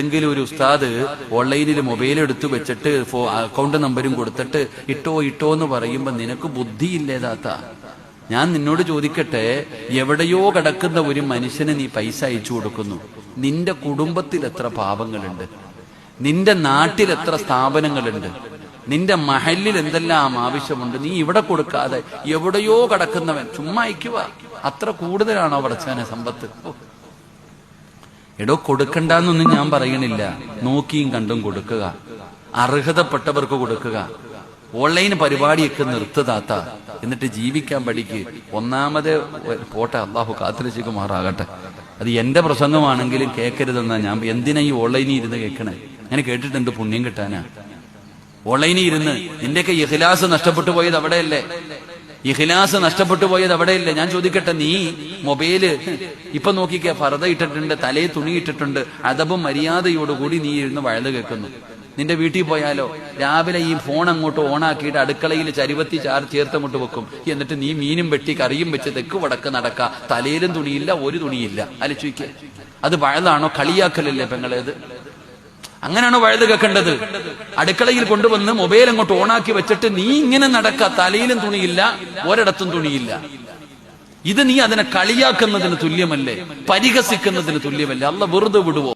എങ്കിലും ഒരു ഉസ്താദ് ഓൺലൈനിൽ മൊബൈൽ എടുത്തു വെച്ചിട്ട് അക്കൗണ്ട് നമ്പരും കൊടുത്തിട്ട് ഇട്ടോ എന്ന് പറയുമ്പോ നിനക്ക് ബുദ്ധിയില്ലേതാത്ത? ഞാൻ നിന്നോട് ചോദിക്കട്ടെ, എവിടെയോ കിടക്കുന്ന ഒരു മനുഷ്യന് നീ പൈസ അയച്ചു കൊടുക്കുന്നു. നിന്റെ കുടുംബത്തിൽ എത്ര പാവങ്ങളുണ്ട്, നിന്റെ നാട്ടിൽ എത്ര സ്ഥാപനങ്ങളുണ്ട്, നിന്റെ മഹലിൽ എന്തെല്ലാം ആവശ്യമുണ്ട്. നീ ഇവിടെ കൊടുക്കാതെ എവിടെയോ കിടക്കുന്നവൻ ചുമ്മാ അയക്കുക. അത്ര കൂടുതലാണോ പടച്ചവനെ സമ്പത്ത്? എടോ, കൊടുക്കണ്ടെന്നൊന്നും ഞാൻ പറയണില്ല. നോക്കിയും കണ്ടും കൊടുക്കുക, അർഹതപ്പെട്ടവർക്ക് കൊടുക്കുക. ഓൺലൈൻ പരിപാടിയൊക്കെ നിർത്തുതാത്ത, എന്നിട്ട് ജീവിക്കാൻ പഠിക്ക്. ഒന്നാമത് പോട്ടെ, അള്ളാഹു കാത്തിരക്ഷിക്കുമാറാകട്ടെ. അത് എന്റെ പ്രസംഗമാണെങ്കിലും കേൾക്കരുതെന്നാ ഞാൻ. എന്തിനാ ഈ ഓൺലൈനിൽ ഇരുന്ന് കേൾക്കണേ? അങ്ങനെ കേട്ടിട്ടുണ്ട് പുണ്യം കിട്ടാനാ. ഓൺലൈനിൽ ഇരുന്ന് നിന്റെയൊക്കെ ഇഖ്ലാസ് നഷ്ടപ്പെട്ടു പോയത് അവിടെയല്ലേ? ഇഖ്ലാസ് നഷ്ടപ്പെട്ടു പോയത് അവിടെയല്ലേ? ഞാൻ ചോദിക്കട്ടെ, നീ മൊബൈല് ഇപ്പൊ നോക്കിക്കേ, ഫർദ ഇട്ടിട്ടുണ്ട്, തലയെ തുണി ഇട്ടിട്ടുണ്ട്, അദബും മര്യാദയോടുകൂടി നീ ഇരുന്ന് വഴുത് കേൾക്കുന്നു. നിന്റെ വീട്ടിൽ പോയാലോ, രാവിലെ ഈ ഫോൺ അങ്ങോട്ട് ഓണാക്കിയിട്ട് അടുക്കളയിൽ ചരുവത്തി ചേർത്തങ്ങോട്ട് വെക്കും. എന്നിട്ട് നീ മീനും വെട്ടി കറിയും വെച്ച് തെക്ക് വടക്ക് നടക്ക, തലയിലും തുണിയില്ല, ഒരു തുണിയില്ല. ആലോചിക്കുക, അത് വഴുതാണോ? കളിയാക്കലല്ലേ പെങ്ങളേത്? അങ്ങനെയാണോ വഴുത് കേൾക്കേണ്ടത്? അടുക്കളയിൽ കൊണ്ടുവന്ന് മൊബൈൽ അങ്ങോട്ട് ഓണാക്കി വെച്ചിട്ട് നീ ഇങ്ങനെ നടക്ക, തലയിലും തുണിയില്ല, ഒരിടത്തും തുണിയില്ല. ഇത് നീ അതിനെ കളിയാക്കുന്നതിന് തുല്യമല്ലേ? പരിഹസിക്കുന്നതിന് തുല്യമല്ലേ? അള്ളാഹ് വെറുതെ വിടുവോ?